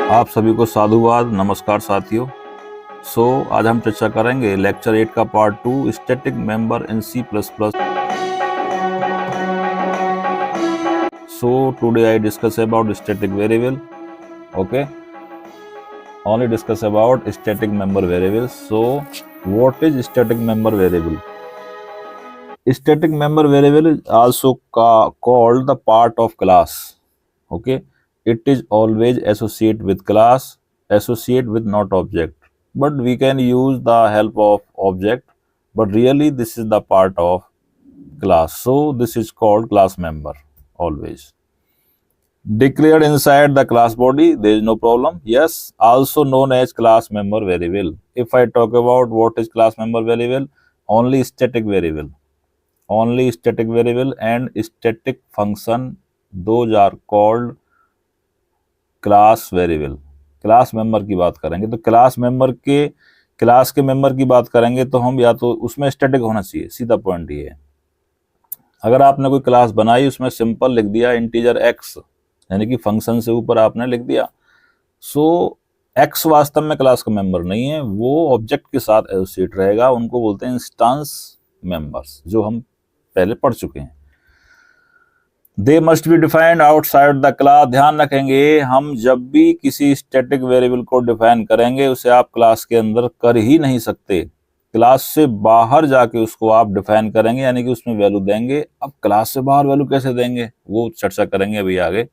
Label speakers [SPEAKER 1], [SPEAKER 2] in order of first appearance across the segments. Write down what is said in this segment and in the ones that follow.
[SPEAKER 1] आप सभी को साधुवाद, नमस्कार साथियों। आज हम चर्चा करेंगे लेक्चर 8 का part 2 static member in C++। Today I discuss about static variable. Okay, only discuss about static member variables. So what is static member variable? Static member variable is also called the part of class. Okay, it is always associated with class, associate with not object, but we can use the help of object, but really this is the part of class. So this is called class member always. Declared inside the class body, there is no problem. Yes, also known as class member variable. If I talk about what is class member variable, only static variable and static function, those are called class variable. Class member की बात करेंगे तो class के member की बात करेंगे तो हम या तो उसमें स्टैटिक होना चाहिए, सीधा पॉइंट ये है। अगर आपने कोई क्लास बनाई, उसमें सिंपल लिख दिया इंटीजर एक्स, यानी कि फंक्शन से ऊपर आपने लिख दिया, सो एक्स वास्तव में क्लास का मेंबर नहीं है, वो ऑब्जेक्ट के साथ एसोसिएट रहेगा। उनको बोलते हैं इंस्टांस मेंबर्स, जो हम पहले पढ़ चुके हैं। They must be defined outside the class. ध्यान रखेंगे, हम जब भी किसी स्टैटिक वेरिएबल को डिफाइन करेंगे, उसे आप क्लास के अंदर कर ही नहीं सकते। क्लास से बाहर जाके उसको आप डिफाइन करेंगे, यानी कि उसमें वैल्यू देंगे। अब क्लास से बाहर वैल्यू कैसे देंगे, वो चर्चा करेंगे अभी आगे।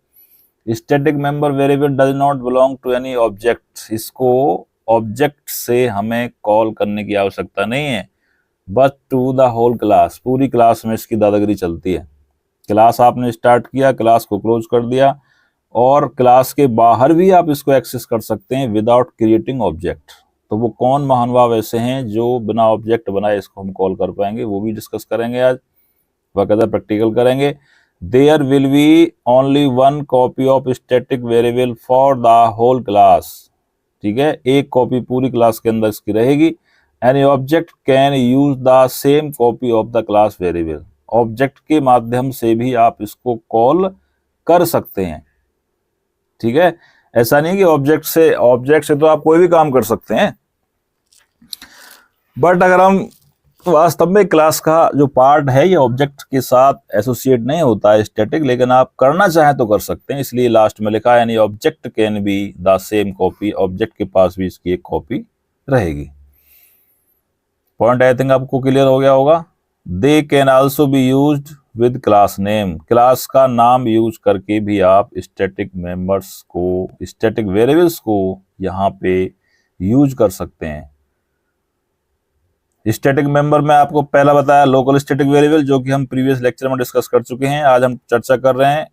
[SPEAKER 1] Static member variable does not belong to any object. इसको ऑब्जेक्ट से हमें कॉल करने की आवश्यकता नहीं है, but to the whole class. पूरी क्लास में इसकी दादागिरी चलती है। क्लास आपने स्टार्ट किया, क्लास को क्लोज कर दिया, और क्लास के बाहर भी आप इसको एक्सेस कर सकते हैं विदाउट क्रिएटिंग ऑब्जेक्ट। तो वो कौन महानुभाव ऐसे हैं जो बिना ऑब्जेक्ट बनाए इसको हम कॉल कर पाएंगे, वो भी डिस्कस करेंगे आज, बाकायदा प्रैक्टिकल करेंगे। There will be only one copy of static variable for the whole class. ठीक है, एक कॉपी पूरी क्लास के अंदर इसकी रहेगी। Any object can use the same copy of the class variable. Object के माध्यम से भी आप इसको कॉल कर सकते हैं। ठीक है, ऐसा नहीं कि ऑब्जेक्ट से तो आप कोई भी काम कर सकते हैं, बट अगर हम वास्तव में क्लास का जो पार्ट है ये ऑब्जेक्ट के साथ एसोसिएट नहीं होता है स्टैटिक, लेकिन आप करना चाहें तो कर सकते हैं। इसलिए लास्ट में लिखा है यानी object can be the same copy. Object के पास भी इसकी एक कॉपी रहेगी। पॉइंट आई थिंक आपको क्लियर हो गया होगा। They can also be used with class name. Class का नाम यूज करके भी आप स्टैटिक मेंबर्स को, स्टैटिक वेरिएबल्स को यहाँ पे यूज कर सकते हैं। स्टैटिक मेंबर में आपको पहला बताया लोकल स्टैटिक वेरिएबल, जो कि हम प्रीवियस लेक्चर में डिस्कस कर चुके हैं। आज हम चर्चा कर रहे हैं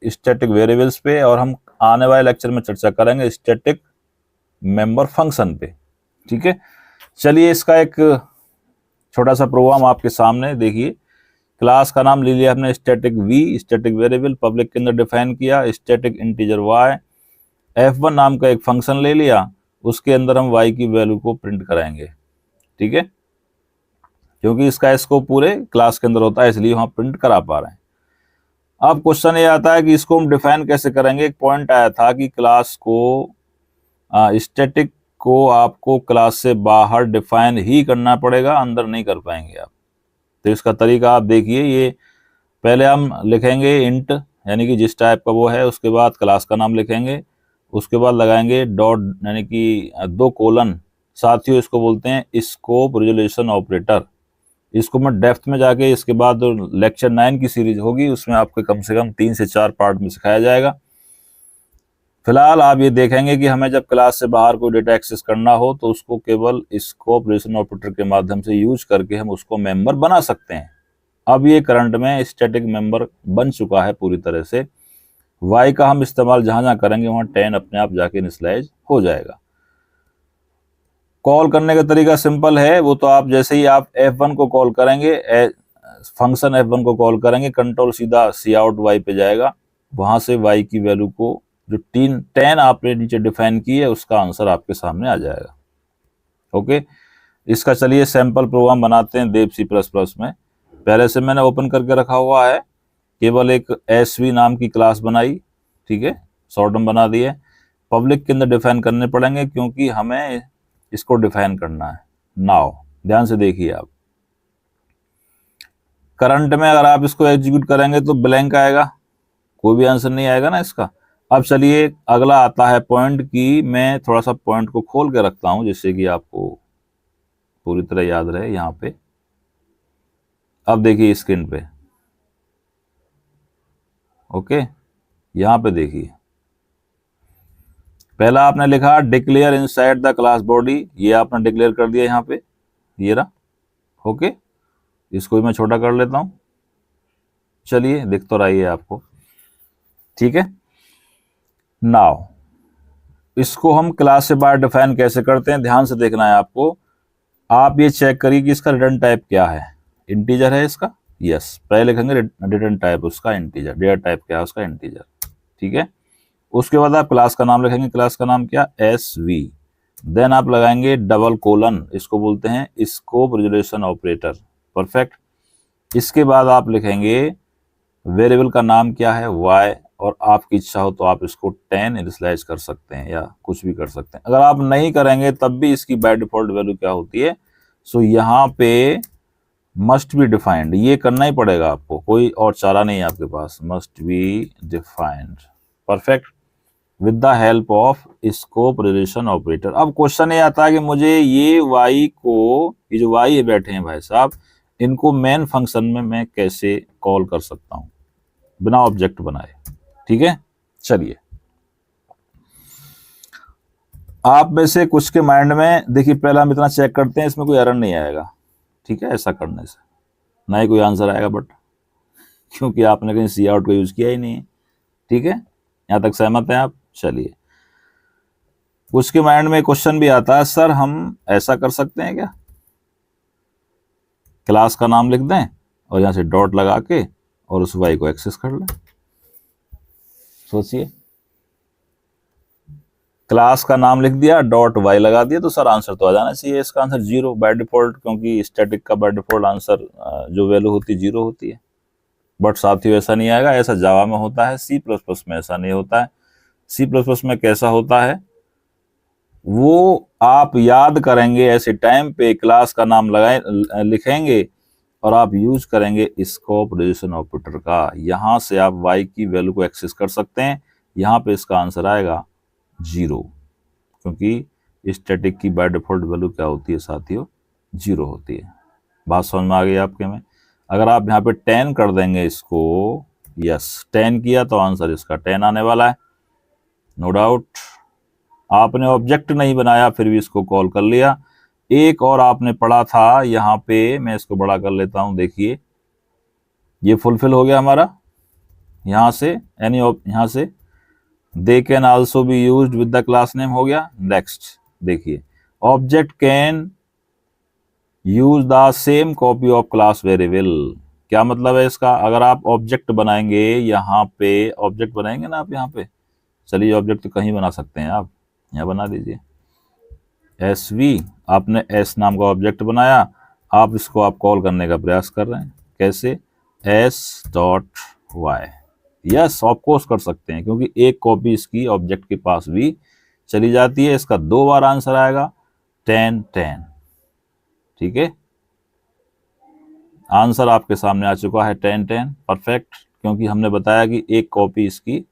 [SPEAKER 1] स्टैटिक वेरिएबल्स पे, और हम आने वाले लेक्चर में चर्चा करेंगे स्टैटिक मेंबर फंक्शन पे। ठीक है, चलिए इसका एक छोटा सा प्रोग्राम आपके सामने देखिए। क्लास का नाम ले लिया हमने static V, static variable public के अंदर डिफाइन किया, स्टैटिक इंटीजर वाई। f1 नाम का एक फंक्शन ले लिया, उसके अंदर हम y की वैल्यू को प्रिंट कराएंगे। ठीक है, क्योंकि इसका स्कोप पूरे क्लास के अंदर होता है, इसलिए वहां प्रिंट करा पा रहे हैं। अब क्वेश्चन ये आता है कि इसको हम डिफाइन कैसे करेंगे। एक पॉइंट आया था कि क्लास को, स्टैटिक को आपको क्लास से बाहर डिफाइन ही करना पड़ेगा, अंदर नहीं कर पाएंगे आप। तो इसका तरीका आप देखिए, ये पहले हम लिखेंगे इंट, यानी कि जिस टाइप का वो है, उसके बाद क्लास का नाम लिखेंगे, उसके बाद लगाएंगे डॉट, यानी कि 2 कोलन। साथियों इसको बोलते हैं स्कोप रिजोल्यूशन ऑपरेटर। इसको मैं डेप्थ में जाके इसके बाद लेक्चर 9 की सीरीज होगी, उसमें आपको कम से कम 3 से 4 पार्ट में सिखाया जाएगा। फिलहाल आप ये देखेंगे कि हमें जब क्लास से बाहर कोई डेटा एक्सेस करना हो तो उसको केवल स्कोप रिलेशन ऑपरेटर के माध्यम से यूज करके हम उसको मेंबर बना सकते हैं। अब ये करंट में स्टैटिक मेंबर बन चुका है पूरी तरह से। y का हम इस्तेमाल जहां जहां करेंगे वहां 10 अपने आप जाके इनिशियलाइज हो जाएगा। कॉल करने का तरीका सिंपल है, वो तो आप जैसे ही आप f1 को कॉल करेंगे, फंक्शन f1 को कॉल करेंगे, कंट्रोल सीधा सी आउट y पे जाएगा, वहां से y की वैल्यू को जो 10 आपने नीचे डिफाइन की है उसका आंसर आपके सामने आ जाएगा। ओके, इसका चलिए सैंपल प्रोग्राम बनाते हैं देव C++ में। पहले से मैंने ओपन करके रखा हुआ है, केवल एक SV नाम की क्लास बनाई। ठीक है, शॉर्ट टर्म बना दिए। पब्लिक के अंदर डिफाइन करने पड़ेंगे क्योंकि हमें इसको डिफाइन करना है। नाउ ध्यान से देखिए आप, करंट में अगर आप इसको एग्जीक्यूट करेंगे तो ब्लैंक आएगा, कोई भी आंसर नहीं आएगा ना इसका। अब चलिए अगला आता है पॉइंट की, मैं थोड़ा सा पॉइंट को खोल के रखता हूं जिससे कि आपको पूरी तरह याद रहे यहाँ पे। अब देखिए स्क्रीन पे, ओके, यहाँ पे देखिए, पहला आपने लिखा declare inside the class body, ये आपने डिक्लेयर कर दिया यहाँ पे, ये रहा, ओके। इसको भी मैं छोटा कर लेता हूं, चलिए दिख तो रही है आपको, ठीक है। नाउ इसको हम क्लास से बाहर डिफाइन कैसे करते हैं, ध्यान से देखना है आपको। आप ये चेक करिए कि इसका रिटर्न टाइप क्या है, इंटीजर है इसका, यस, पहले लिखेंगे रिटर्न टाइप उसका इंटीजर, डेटा टाइप क्या है उसका इंटीजर, ठीक है। उसके बाद आप क्लास का नाम लिखेंगे, क्लास का नाम क्या, SV, देन आप लगाएंगे डबल कोलन, इसको बोलते हैं स्कोप रिजोल्यूशन ऑपरेटर, परफेक्ट। इसके बाद आप लिखेंगे वेरिएबल का नाम क्या है, y, और आपकी इच्छा हो तो आप इसको 10 इनिशियलाइज कर सकते हैं या कुछ भी कर सकते हैं। अगर आप नहीं करेंगे तब भी इसकी बाय डिफॉल्ट वैल्यू क्या होती है, सो यहाँ पे मस्ट बी डिफाइंड, ये करना ही पड़ेगा आपको, कोई और चारा नहीं है आपके पास, must be defined, perfect, with the help of scope relation operator. अब क्वेश्चन ये आता है कि मुझे ये y को, ये जो y बैठे हैं भाई साहब, इनको मेन फंक्शन में मैं कैसे कॉल कर सकता हूं बिना ऑब्जेक्ट बनाए, ठीक है। चलिए आप में से कुछ के माइंड में, देखिए पहले हम इतना चेक करते हैं इसमें कोई एरर नहीं आएगा, ठीक है, ऐसा करने से ना ही कोई आंसर आएगा, बट क्योंकि आपने कहीं सी आउट को यूज किया ही नहीं है, ठीक है, यहां तक सहमत हैं आप। चलिए कुछ के माइंड में क्वेश्चन भी आता है, सर हम ऐसा कर सकते हैं क्या, क्लास का नाम लिख दें और यहां से डॉट लगा के और उस y को एक्सेस कर लें। सोचिए, क्लास का नाम लिख दिया, डॉट y लगा दिया, तो सर आंसर तो आ जाना चाहिए, इसका आंसर 0 बाय डिफॉल्ट, क्योंकि स्टैटिक का बाय डिफॉल्ट आंसर जो वैल्यू होती है 0 होती है। बट साथियों ऐसा नहीं आएगा, ऐसा जावा में होता है, C++ में ऐसा नहीं होता है। C++ में कैसा होता है वो आप याद करेंगे, ऐसे टाइम पे क्लास का नाम लगाए लिखेंगे और आप यूज करेंगे स्कोप रिजोल्यूशन ऑपरेटर का, यहां से आप y की वैल्यू को एक्सेस कर सकते हैं। यहां पे इसका आंसर आएगा 0, क्योंकि स्टैटिक की बाय डिफॉल्ट वैल्यू क्या होती है साथियों, 0 होती है। बात समझ में आ गई आपके में। अगर आप यहाँ पे 10 कर देंगे इसको, यस 10 किया तो आंसर इसका 10 आने वाला है, नो डाउट। आपने ऑब्जेक्ट नहीं बनाया फिर भी इसको कॉल कर लिया। एक और आपने पढ़ा था यहाँ पे, मैं इसको बड़ा कर लेता हूं, देखिए ये फुलफिल हो गया हमारा यहाँ से, यानी यहाँ से they can also be used with the class name हो गया। नेक्स्ट देखिए, object can use the same copy of class variable, क्या मतलब है इसका, अगर आप ऑब्जेक्ट बनाएंगे, यहाँ पे ऑब्जेक्ट बनाएंगे ना आप, यहाँ पे चलिए ऑब्जेक्ट तो कहीं बना सकते हैं आप, यहाँ बना दीजिए SV, आपने S नाम का ऑब्जेक्ट बनाया, आप इसको आप कॉल करने का प्रयास कर रहे हैं, कैसे, S.y, यस ऑफकोर्स कर सकते हैं, क्योंकि एक कॉपी इसकी ऑब्जेक्ट के पास भी चली जाती है। इसका 2 बार आंसर आएगा 10 10, ठीक है, आंसर आपके सामने आ चुका है 10 10, परफेक्ट, क्योंकि हमने बताया कि एक कॉपी इसकी,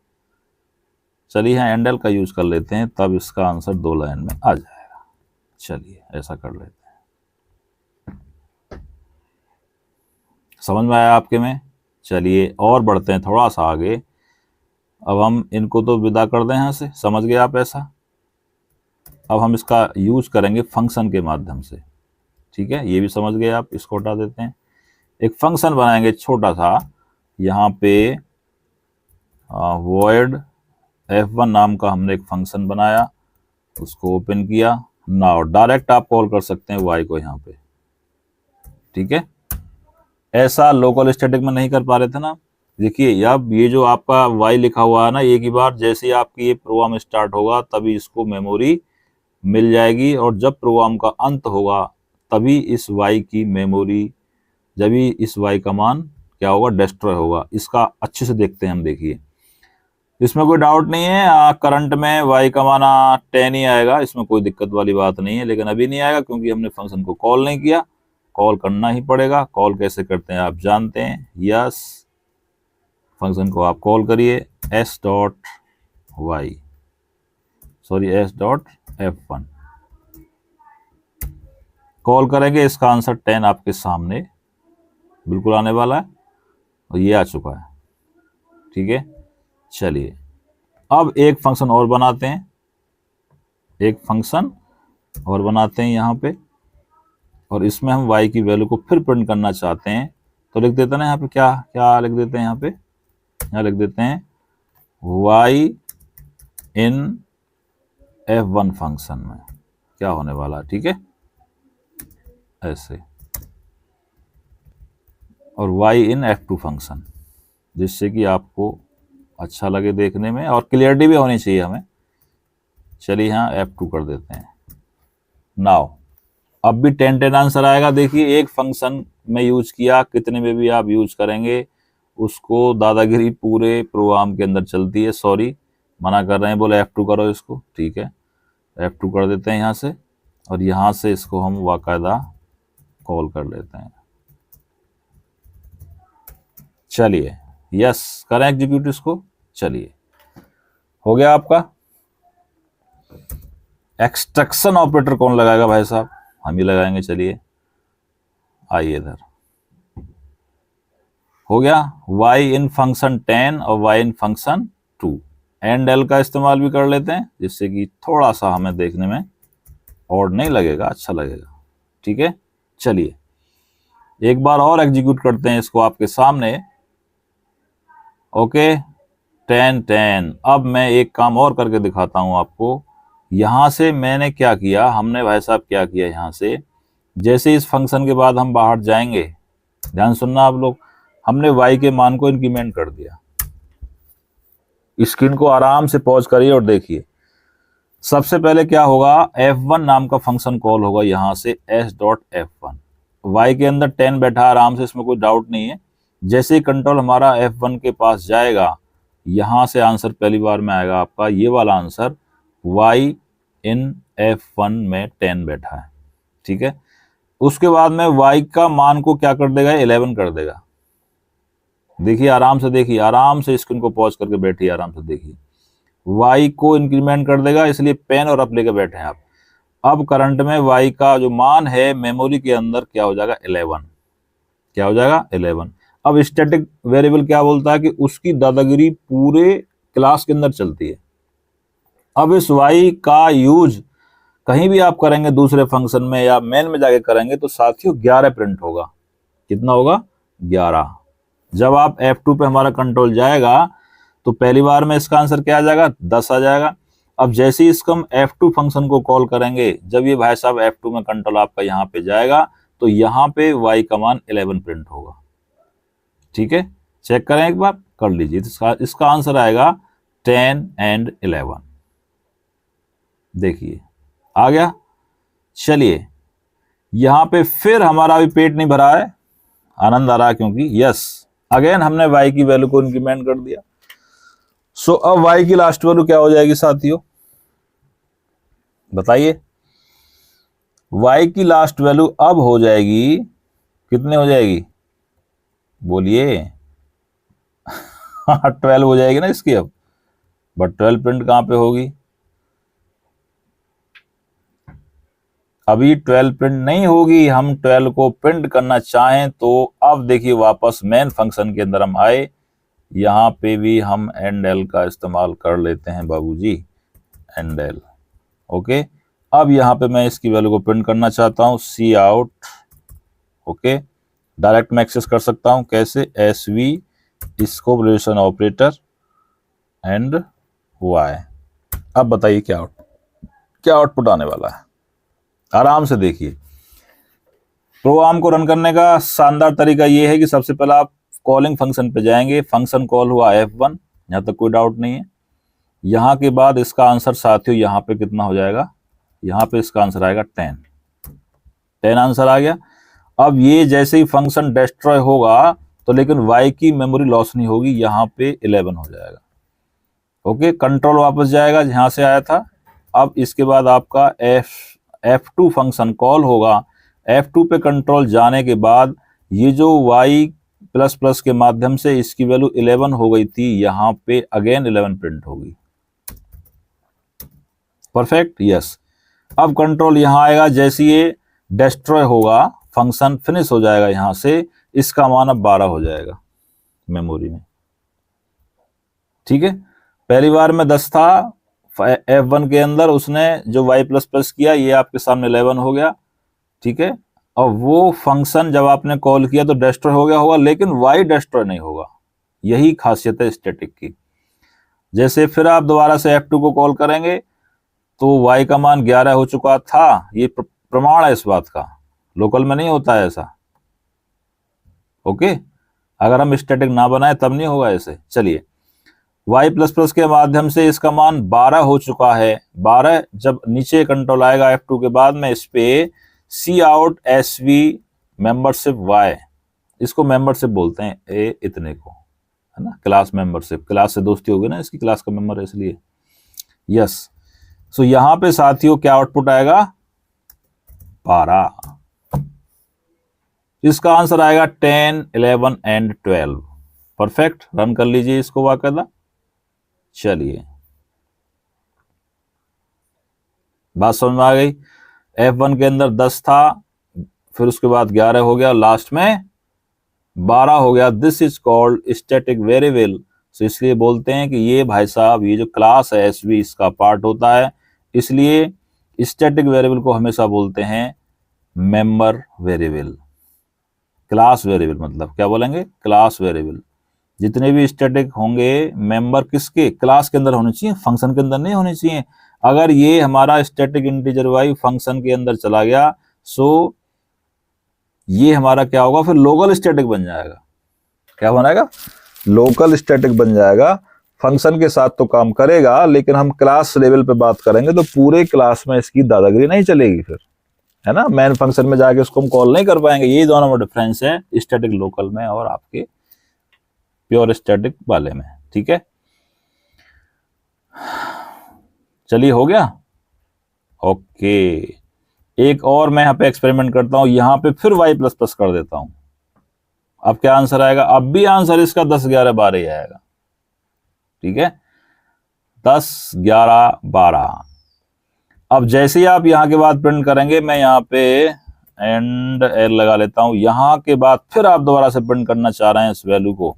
[SPEAKER 1] चलिए यहाँ एंडल का यूज कर लेते हैं, तब इसका आंसर 2 लाइन में आ जाएगा। चलिए ऐसा कर लेते हैं, समझ में आया आपके में। चलिए और बढ़ते हैं थोड़ा सा आगे, अब हम इनको तो विदा कर दें यहाँ से, समझ गए आप ऐसा। अब हम इसका यूज करेंगे फंक्शन के माध्यम से, ठीक है, ये भी समझ गए आप, इसको हटा देते हैं। एक फंक्शन बनाएंगे छोटा सा, यहाँ पे void f1 नाम का हमने एक फंक्शन बनाया, उसको ओपन किया। नाउ डायरेक्ट आप कॉल कर सकते हैं y को यहाँ पे, ठीक है, ऐसा लोकल स्टैटिक में नहीं कर पा रहे थे ना। देखिए अब ये जो आपका y लिखा हुआ है ना, एक ही बार जैसे ही आपकी ये प्रोग्राम स्टार्ट होगा तभी इसको मेमोरी मिल जाएगी, और जब प्रोग्राम का अंत होगा तभी इस y की मेमोरी, जब ही इस y का मान क्या होगा, डिस्ट्रॉय होगा। इसका अच्छे से देखते हैं हम, देखिए इसमें कोई डाउट नहीं है। करंट में y का माना 10 ही आएगा, इसमें कोई दिक्कत वाली बात नहीं है, लेकिन अभी नहीं आएगा क्योंकि हमने फंक्शन को कॉल नहीं किया। कॉल करना ही पड़ेगा। कॉल कैसे करते हैं आप जानते हैं। यस, फंक्शन को आप कॉल करिए s dot Y, sorry s dot f1 call करेंगे। इसका आंसर 10 आपके सामने बिल्कुल आने वाला है और ये आ चुका है। ठीक है, चलिए अब एक फंक्शन और बनाते हैं, एक फंक्शन और बनाते हैं यहाँ पे, और इसमें हम y की वैल्यू को फिर प्रिंट करना चाहते हैं। तो लिख देते हैं ना यहाँ पे, क्या क्या लिख देते हैं यहाँ पे, यहाँ लिख देते हैं y इन f1 फंक्शन में क्या होने वाला है। ठीक है, ऐसे, और y इन f2 फंक्शन, जिससे कि आपको अच्छा लगे देखने में और क्लियरिटी भी होनी चाहिए हमें। चलिए यहाँ f2 कर देते हैं। नाउ अब भी 10 आंसर आएगा। देखिए एक फंक्शन में यूज किया, कितने में भी आप यूज करेंगे उसको दादागिरी पूरे प्रोग्राम के अंदर चलती है। सॉरी, मना कर रहे हैं, बोले F2 करो इसको। ठीक है, F2 कर देते हैं यहाँ से, और यहाँ से इसको हम बाकायदा कॉल कर लेते हैं। चलिए यस करें एग्जीक्यूट इसको। चलिए हो गया आपका। एक्सट्रैक्शन ऑपरेटर कौन लगाएगा भाई साहब, हम ही लगाएंगे। चलिए आइए इधर, हो गया y इन फंक्शन 10 और y in function 2। And L का इस्तेमाल भी कर लेते हैं, जिससे कि थोड़ा सा हमें देखने में और नहीं लगेगा, अच्छा लगेगा। ठीक है, चलिए एक बार और एग्जीक्यूट करते हैं इसको आपके सामने। ओके 10। अब मैं एक काम और करके दिखाता हूं आपको। यहां से मैंने क्या किया, हमने भाई साहब क्या किया, यहां से जैसे इस फंक्शन के बाद हम बाहर जाएंगे, ध्यान सुनना आप लोग, हमने y के मान को इंक्रीमेंट कर दिया। स्क्रीन को आराम से पॉज करिए और देखिए। सबसे पहले क्या होगा, f1 नाम का फंक्शन कॉल होगा यहां से s डॉट f1। y के अंदर 10 बैठा आराम से, इसमें कोई डाउट नहीं है। जैसे ही कंट्रोल हमारा f1 के पास जाएगा, यहां से आंसर पहली बार में आएगा आपका ये वाला आंसर, y इन f1 में 10 बैठा है। ठीक है, उसके बाद में y का मान को क्या कर देगा, 11 कर देगा। देखिए आराम से, देखिए आराम से, स्क्रीन को पॉज करके बैठिए, आराम से देखिए। y को इंक्रीमेंट कर देगा, इसलिए पेन और अप लेके बैठे हैं आप। अब करंट में y का जो मान है मेमोरी के अंदर क्या हो जाएगा, 11। क्या हो जाएगा, 11। अब स्टैटिक वेरिएबल क्या बोलता है कि उसकी दादागिरी पूरे क्लास के अंदर चलती है। अब इस y का यूज कहीं भी आप करेंगे दूसरे फंक्शन में या मेन में जाके करेंगे तो साथियों 11 प्रिंट होगा। कितना होगा, 11। जब आप F2 पे हमारा कंट्रोल जाएगा तो पहली बार में इसका आंसर क्या आ जाएगा, 10 आ जाएगा। अब जैसे ही इसको हम F2 फंक्शन को कॉल करेंगे, जब ये भाई साहब F2 में कंट्रोल आपका यहाँ पे जाएगा तो यहाँ पे y का मान 11 प्रिंट होगा। ठीक है, चेक करें एक बार, कर लीजिए। इसका आंसर आएगा 10 एंड 11। देखिए आ गया। चलिए यहां पे फिर हमारा अभी पेट नहीं भरा है, आनंद आ रहा है क्योंकि यस अगेन हमने y की वैल्यू को इंक्रीमेंट कर दिया। सो अब y की लास्ट वैल्यू क्या हो जाएगी साथियों, बताइए। y की लास्ट वैल्यू अब हो जाएगी, कितने हो जाएगी, बोलिए 12 हो जाएगी ना इसकी अब। बट 12 प्रिंट कहां पे होगी, अभी 12 प्रिंट नहीं होगी। हम 12 को प्रिंट करना चाहें तो अब देखिए वापस मेन फंक्शन के अंदर हम आए, यहां पे भी हम एंड एल का इस्तेमाल कर लेते हैं बाबूजी, एंड एल। ओके, अब यहां पे मैं इसकी वैल्यू को प्रिंट करना चाहता हूं, सी आउट। ओके, डायरेक्ट मैं एक्सेस कर सकता हूं, कैसे, S V scope relation operator and Y. अब बताइए क्या आउटपुट आने वाला है, आराम से देखिए। प्रोग्राम को रन करने का शानदार तरीका यह है कि सबसे पहले आप कॉलिंग फंक्शन पे जाएंगे, फंक्शन कॉल हुआ F1, यहां तक कोई डाउट नहीं है। यहां के बाद इसका आंसर साथियों यहां पे कितना हो जाएगा, यहां पे इसका आंसर आएगा 10 आंसर आ गया। अब ये जैसे ही फंक्शन डिस्ट्रॉय होगा तो लेकिन y की मेमोरी लॉस नहीं होगी, यहां पे 11 हो जाएगा। ओके, कंट्रोल वापस जाएगा जहां से आया था। अब इसके बाद आपका F2 फंक्शन कॉल होगा। F2 पे कंट्रोल जाने के बाद ये जो y प्लस प्लस के माध्यम से इसकी वैल्यू 11 हो गई थी, यहाँ पे अगेन 11 प्रिंट होगी। Perfect, yes. अब कंट्रोल यहाँ आएगा, जैसे ये डिस्ट्रॉय होगा, फंक्शन फिनिश हो जाएगा यहां से, इसका मान अब 12 हो जाएगा मेमोरी में। ठीक है, पहली बार में 10 था F1 के अंदर, उसने जो y प्लस प्लस किया ये आपके सामने 11 हो गया। ठीक है, और वो फंक्शन जब आपने कॉल किया तो डिस्ट्रॉय हो गया होगा, लेकिन y डिस्ट्रॉय नहीं होगा। यही खासियत है स्टैटिक की। जैसे फिर आप दोबारा से F2 को कॉल करेंगे तो y का मान 11 हो चुका था, ये प्रमाण है इस बात का। लोकल में नहीं होता है ऐसा। ओके, अगर हम स्टैटिक ना बनाए तब नहीं होगा ऐसे। चलिए, y प्लस प्लस के माध्यम से इसका मान 12 हो चुका है। 12 जब नीचे कंट्रोल आएगा F2 के बाद में, इस पे सी आउट SV मेंबरशिप y, इसको मेंबरशिप बोलते हैं इतने को, है ना, क्लास मेंबरशिप, क्लास से दोस्ती होगी ना, इसकी क्लास का मेंबर है इसलिए। यस, सो यहां पे साथियों क्या आउटपुट आएगा, 12। इसका आंसर आएगा 10, 11 एंड 12। परफेक्ट, रन कर लीजिए इसको वाकदा। चलिए, बात समझ में आ गई। F1 के अंदर 10 था, फिर उसके बाद 11 हो गया, लास्ट में 12 हो गया। This is called static variable. तो इसलिए बोलते हैं कि ये भाई साहब, ये जो क्लास है SV इसका पार्ट होता है, इसलिए स्टैटिक वेरिएबल को हमेशा बोलते हैं मेंबर वेरिएबल। क्लास वेरिएबल मतलब क्या बोलेंगे, क्लास वेरिएबल। जितने भी स्टैटिक होंगे मेंबर किसके, क्लास के अंदर होने चाहिए, फंक्शन के अंदर नहीं होने चाहिए। अगर ये हमारा स्टैटिक इंटीजर y फंक्शन के अंदर चला गया, सो ये हमारा क्या होगा, फिर लोकल स्टैटिक बन जाएगा। क्या बनाएगा, लोकल स्टैटिक बन जाएगा। फंक्शन के साथ तो काम करेगा, लेकिन हम क्लास लेवल पे बात करेंगे तो पूरे क्लास में इसकी दादागिरी नहीं चलेगी फिर, है ना। मेन फंक्शन में जाके उसको हम कॉल नहीं कर पाएंगे। यही दोनों में डिफरेंस है स्टैटिक लोकल में और आपके प्योर स्टैटिक वाले में। ठीक है, चलिए हो गया। ओके, एक और मैं यहाँ पे एक्सपेरिमेंट करता हूं, यहां पे फिर y प्लस प्लस कर देता हूं। अब क्या आंसर आएगा, अब भी आंसर इसका 10, 11, 12 ही आएगा। ठीक है, 10, 11, 12। अब जैसे ही आप यहां के बाद प्रिंट करेंगे, मैं यहाँ पे एंड एल लगा लेता हूं, यहां के बाद फिर आप दोबारा से प्रिंट करना चाह रहे हैं इस वैल्यू को।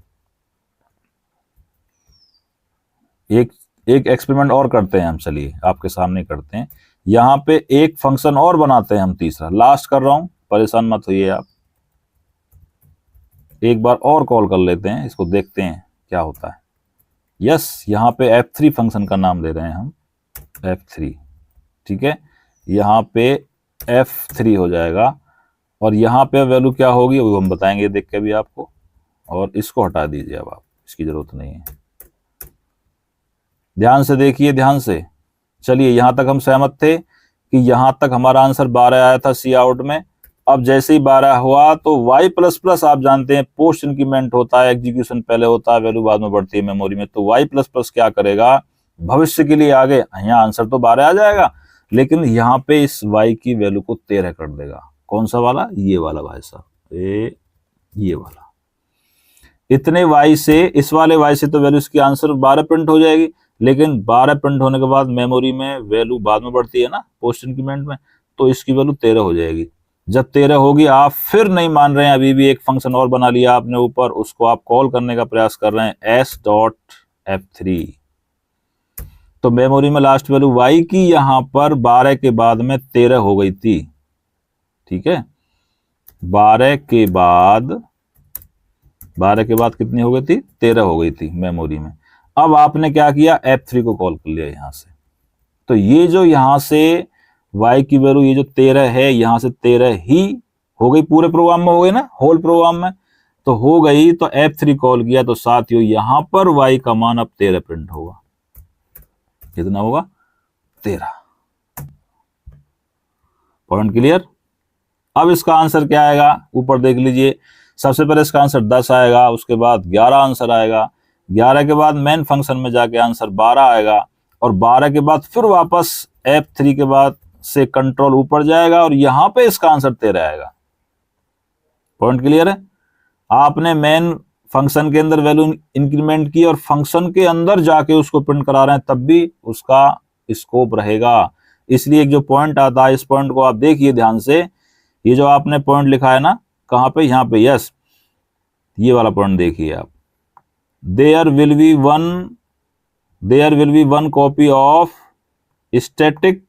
[SPEAKER 1] एक एक्सपेरिमेंट और करते हैं हम, चलिए आपके सामने करते हैं। यहां पे एक फंक्शन और बनाते हैं हम, तीसरा, लास्ट कर रहा हूं, परेशान मत होइए आप। एक बार और कॉल कर लेते हैं इसको, देखते हैं क्या होता है। यस, यहाँ पे F3 फंक्शन का नाम दे रहे हैं हम, F3। ठीक है, यहाँ पे F3 हो जाएगा, और यहाँ पे वैल्यू क्या होगी वो हम बताएंगे देख के भी आपको। और इसको हटा दीजिए, अब आप इसकी जरूरत नहीं है। ध्यान से देखिए, ध्यान से। चलिए, यहां तक हम सहमत थे कि यहां तक हमारा आंसर 12 आया था सी आउट में। अब जैसे ही 12 हुआ तो y प्लस प्लस आप जानते हैं पोस्ट इंक्रीमेंट होता है, एग्जीक्यूशन पहले होता है, वैल्यू बाद में बढ़ती है मेमोरी में। तो y प्लस प्लस क्या करेगा, भविष्य के लिए आगे, यहाँ आंसर तो 12 आ जाएगा, लेकिन यहाँ पे इस y की वैल्यू को 13 कर देगा। कौन सा वाला, ये वाला भाई साहब, ये वाला। इतने y से, इस वाले y से तो वैल्यू इसकी आंसर 12 प्रिंट हो जाएगी, लेकिन 12 प्रिंट होने के बाद मेमोरी में वैल्यू बाद में बढ़ती है ना, पोस्ट इंक्रीमेंट में, तो इसकी वैल्यू 13 हो जाएगी। जब 13 होगी, आप फिर नहीं मान रहे हैं, अभी भी एक फंक्शन और बना लिया आपने ऊपर, उसको आप कॉल करने का प्रयास कर रहे हैं, s.f3। तो मेमोरी में लास्ट वैल्यू y की यहां पर 12 के बाद में 13 हो गई थी। ठीक है, 12 के बाद कितनी हो गई थी, 13 हो गई थी मेमोरी में। अब आपने क्या किया, F3 को कॉल कर लिया यहां से। तो ये जो यहां से y की वैल्यू, ये जो 13 है, यहां से 13 ही हो गई, पूरे प्रोग्राम में हो गई ना, होल प्रोग्राम में तो हो गई। तो F3 कॉल किया, तो साथियों यहां पर y का मान अब 13 प्रिंट होगा। कितना होगा, 13। Point clear. अब इसका आंसर क्या आएगा, ऊपर देख लीजिए। सबसे पहले इसका आंसर 10 आएगा, उसके बाद 11 आंसर आएगा। 11 के बाद मेन फंक्शन में जाके आंसर 12 आएगा, और 12 के बाद फिर वापस F3 के बाद से कंट्रोल ऊपर जाएगा और यहां पे इसका आंसर 13 आएगा। पॉइंट क्लियर है? आपने मेन फंक्शन के अंदर वैल्यू इंक्रीमेंट की और फंक्शन के अंदर जाके उसको प्रिंट करा रहे हैं, तब भी उसका स्कोप रहेगा। इसलिए एक जो पॉइंट आता है, इस पॉइंट को आप देखिए ध्यान से, ये जो आपने पॉइंट लिखा है ना, कहां पे, यहां पे, यस, ये वाला पॉइंट देखिए आप, there will be one copy of static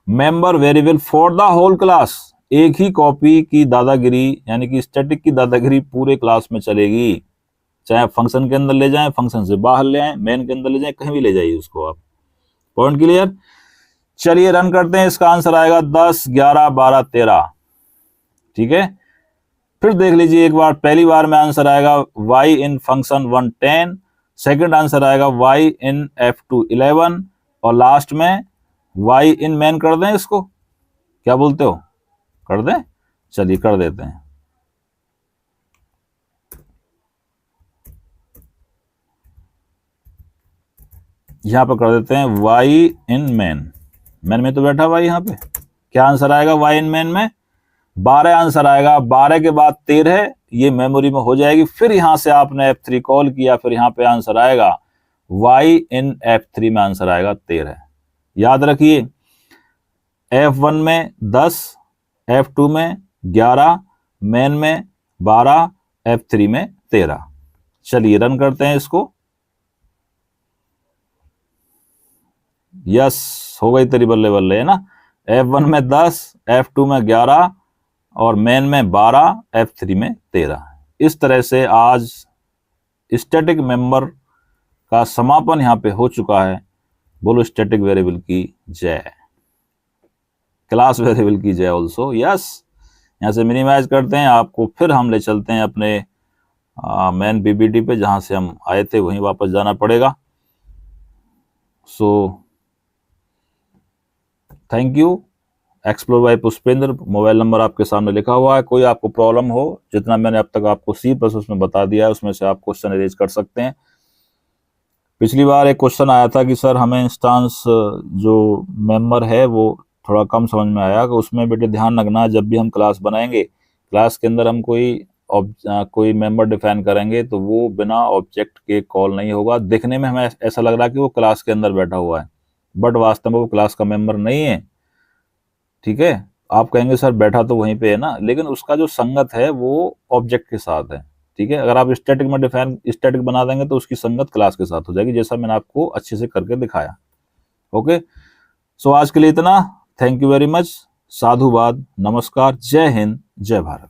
[SPEAKER 1] member variable for the whole class. एक ही कॉपी की दादागिरी, यानी कि स्टैटिक की दादागिरी पूरे क्लास में चलेगी, चाहे फंक्शन के अंदर ले जाएं, फंक्शन से बाहर ले आए, मेन के अंदर ले जाएं, कहीं भी ले जाइए उसको आप। Point clear? चलिए रन करते हैं, इसका आंसर आएगा 10, 11, 12, 13। ठीक है, फिर देख लीजिए एक बार, पहली बार में आंसर आएगा y इन फंक्शन 1 10, सेकंड आंसर आएगा y इन F2 11, और लास्ट में y इन मेन कर दें इसको, क्या बोलते हो, कर दें? चलिए कर देते हैं। यहां पर कर देते हैं y इन मेन, मेन में तो बैठा हुआ यहां पे, क्या आंसर आएगा y इन मेन में? 12 आंसर आएगा। 12 के बाद 13, ये मेमोरी में हो जाएगी, फिर यहां से आपने F3 कॉल किया, फिर यहां पे आंसर आएगा y इन F3 में आंसर आएगा 13। याद रखिए, F1 में 10, F2 में 11, मेन में 12, F3 में 13। चलिए रन करते हैं इसको। यस, हो गई तेरी बल्ले बल्ले, है ना। F1 में 10, F2 में 11 और मेन में 12, F3 में 13। इस तरह से आज स्टैटिक मेंबर का समापन यहां पे हो चुका है। बोलो स्टैटिक वेरिएबल की जय, क्लास वेरिएबल की जय ऑल्सो। यस, यहां से मिनिमाइज करते हैं, आपको फिर हम ले चलते हैं अपने मेन बीबीडी पे, जहां से हम आए थे वहीं वापस जाना पड़ेगा। So thank you. Explore by Pushpendra, mobile number आपके सामने लिखा हुआ है। कोई आपको प्रॉब्लम हो, जितना मैंने अब तक आपको C++ उसमें बता दिया है, उसमें से आप क्वेश्चन अरेंज कर सकते हैं। पिछली बार एक क्वेश्चन आया था कि सर हमें इंस्टांस जो मेंबर है वो थोड़ा कम समझ में आया, कि उसमें बेटे ध्यान रखना, जब भी हम क्लास बनाएंगे, क्लास के अंदर हम कोई मेंबर डिफाइन करेंगे तो वो बिना ऑब्जेक्ट के कॉल नहीं होगा। दिखने में हमें ऐसा लग रहा है कि वो क्लास के अंदर बैठा हुआ है, बट वास्तव में वो क्लास का मेंबर नहीं है। ठीक है, आप कहेंगे सर बैठा तो वहीं पे है ना, लेकिन उसका जो संगत है वो ऑब्जेक्ट के साथ है। ठीक है, अगर आप स्टैटिक बना देंगे तो उसकी संगत क्लास के साथ हो जाएगी, जैसा मैंने आपको अच्छे से करके दिखाया। ओके, सो आज के लिए इतना। Thank you very much. साधुवाद, नमस्कार, जय हिंद, जय भारत।